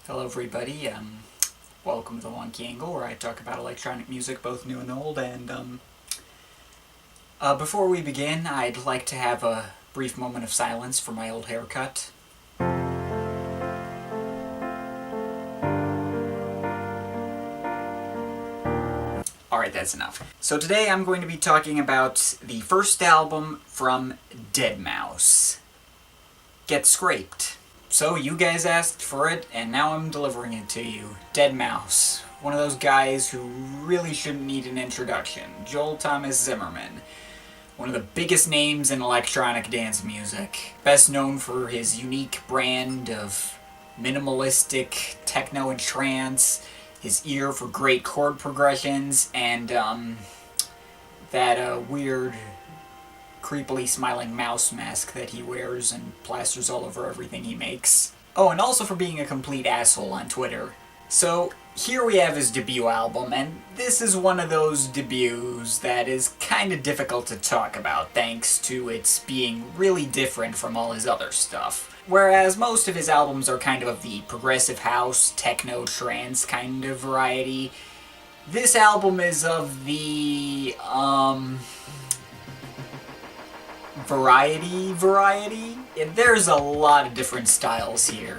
Hello everybody, welcome to the Wonky Angle, where I talk about electronic music, both new and old, and before we begin, I'd like to have a brief moment of silence for my old haircut. Alright, that's enough. So today I'm going to be talking about the first album from Deadmau5, Get Scraped. So you guys asked for it, and now I'm delivering it to you. Deadmau5, one of those guys who really shouldn't need an introduction. Joel Thomas Zimmerman, one of the biggest names in electronic dance music. Best known for his unique brand of minimalistic techno and trance, his ear for great chord progressions, and that weird creepily smiling mouse mask that he wears and plasters all over everything he makes. Oh, and also for being a complete asshole on Twitter. So, here we have his debut album, and this is one of those debuts that is kinda difficult to talk about thanks to its being really different from all his other stuff. Whereas most of his albums are kind of the progressive house, techno, trance kind of variety, this album is of the, variety? There's a lot of different styles here.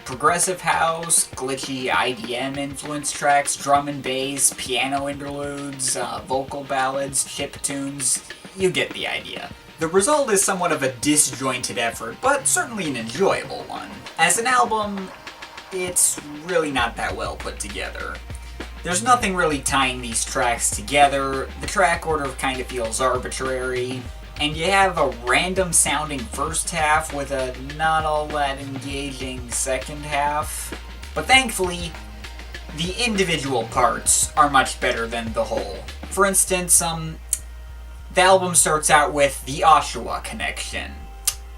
Progressive house, glitchy IDM influence tracks, drum and bass, piano interludes, vocal ballads, chiptunes, you get the idea. The result is somewhat of a disjointed effort, but certainly an enjoyable one. As an album, it's really not that well put together. There's nothing really tying these tracks together, the track order kind of feels arbitrary, and you have a random sounding first half with a not all that engaging second half. But thankfully, the individual parts are much better than the whole. For instance, the album starts out with the Oshawa connection,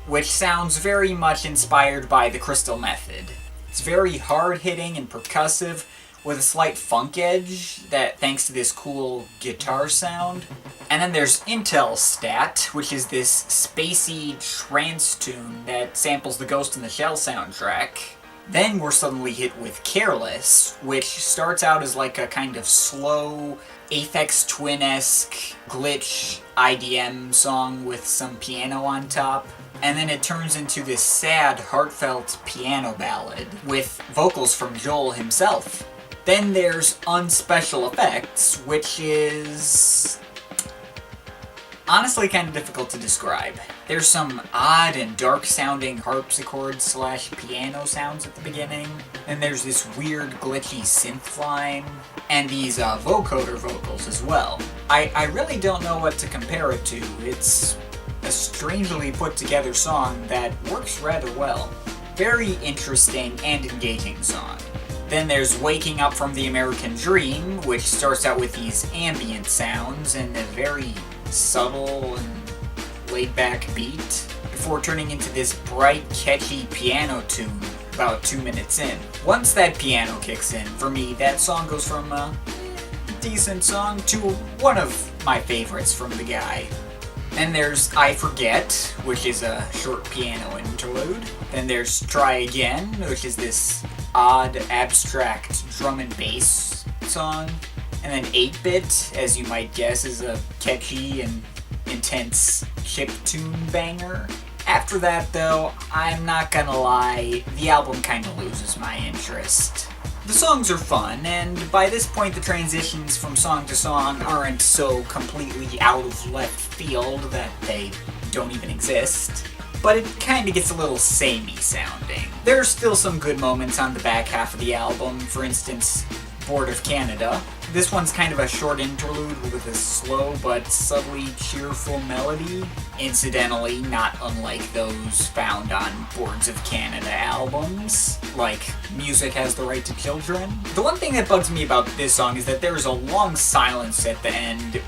which sounds very much inspired by the Crystal Method. It's very hard-hitting and percussive, with a slight funk edge, that thanks to this cool guitar sound. And then there's Intelstat, which is this spacey trance tune that samples the Ghost in the Shell soundtrack. Then we're suddenly hit with Careless, which starts out as like a kind of slow, Aphex Twin-esque glitch IDM song with some piano on top. And then it turns into this sad, heartfelt piano ballad with vocals from Joel himself. Then there's Unspecial effects, which is honestly kind of difficult to describe. There's some odd and dark sounding harpsichord / piano sounds at the beginning. Then there's this weird glitchy synth line. And these vocoder vocals as well. I really don't know what to compare it to. It's a strangely put together song that works rather well. Very interesting and engaging song. Then there's Waking Up from the American Dream, which starts out with these ambient sounds and a very subtle and laid-back beat, before turning into this bright, catchy piano tune about 2 minutes in. Once that piano kicks in, for me, that song goes from a decent song to one of my favorites from the guy. Then there's I Forget, which is a short piano interlude. Then there's Try Again, which is this odd, abstract drum and bass song. And then 8-Bit, as you might guess, is a catchy and intense chiptune banger. After that, though, I'm not gonna lie, the album kinda loses my interest. The songs are fun, and by this point the transitions from song to song aren't so completely out of left field that they don't even exist. But it kinda gets a little samey sounding. There's still some good moments on the back half of the album, for instance, Board of Canada. This one's kind of a short interlude with a slow but subtly cheerful melody. Incidentally, not unlike those found on Boards of Canada albums, like Music Has the Right to Children. The one thing that bugs me about this song is that there is a long silence at the end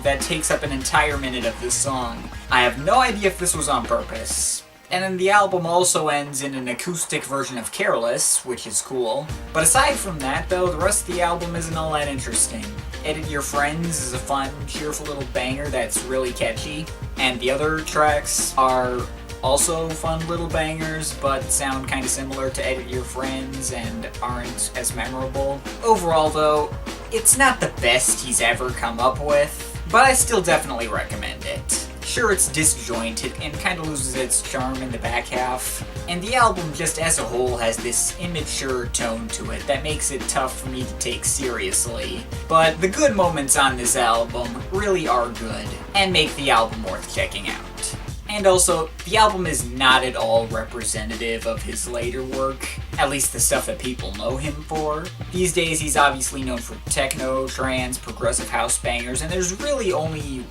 that takes up an entire minute of this song. I have no idea if this was on purpose. And then the album also ends in an acoustic version of Careless, which is cool. But aside from that, though, the rest of the album isn't all that interesting. Edit Your Friends is a fun, cheerful little banger that's really catchy. And the other tracks are Also fun little bangers, but sound kind of similar to Edit Your Friends and aren't as memorable. Overall though, it's not the best he's ever come up with, but I still definitely recommend it. Sure, it's disjointed and kind of loses its charm in the back half, and the album just as a whole has this immature tone to it that makes it tough for me to take seriously. But the good moments on this album really are good, and make the album worth checking out. And also, the album is not at all representative of his later work, at least the stuff that people know him for. These days he's obviously known for techno, trance, progressive house bangers, and there's really only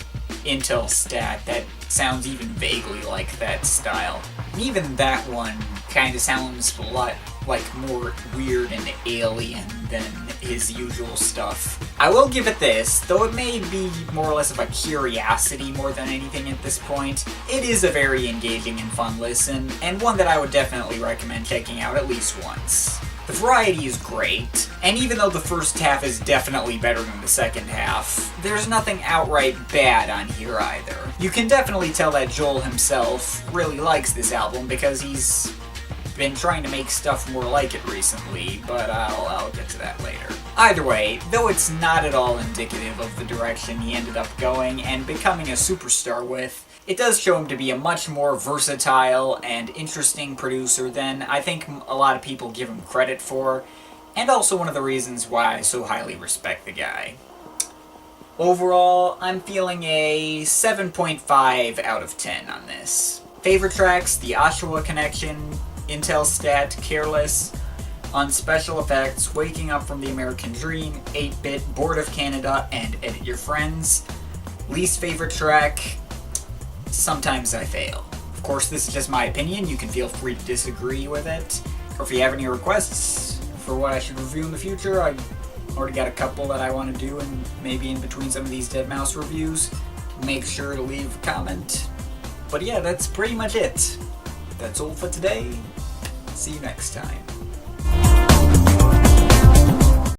Intelstat that sounds even vaguely like that style. And even that one kind of sounds a lot like more weird and alien than his usual stuff. I will give it this, though it may be more or less of a curiosity more than anything at this point. It is a very engaging and fun listen, and one that I would definitely recommend checking out at least once. The variety is great, and even though the first half is definitely better than the second half, there's nothing outright bad on here either. You can definitely tell that Joel himself really likes this album because he's been trying to make stuff more like it recently, but I'll get to that later. Either way, though it's not at all indicative of the direction he ended up going and becoming a superstar with, it does show him to be a much more versatile and interesting producer than I think a lot of people give him credit for, and also one of the reasons why I so highly respect the guy. Overall, I'm feeling a 7.5 out of 10 on this. Favorite tracks: The Oshawa Connection, Intelstat, Careless, Unspecial Effects, Waking Up from the American Dream, 8-Bit, Bored of Canada, and Edit Your Friends. Least favorite track: Sometimes I Fail. Of course, this is just my opinion. You can feel free to disagree with it. Or if you have any requests for what I should review in the future, I've already got a couple that I want to do, and maybe in between some of these Deadmau5 reviews, make sure to leave a comment. But yeah, that's pretty much it. That's all for today. See you next time.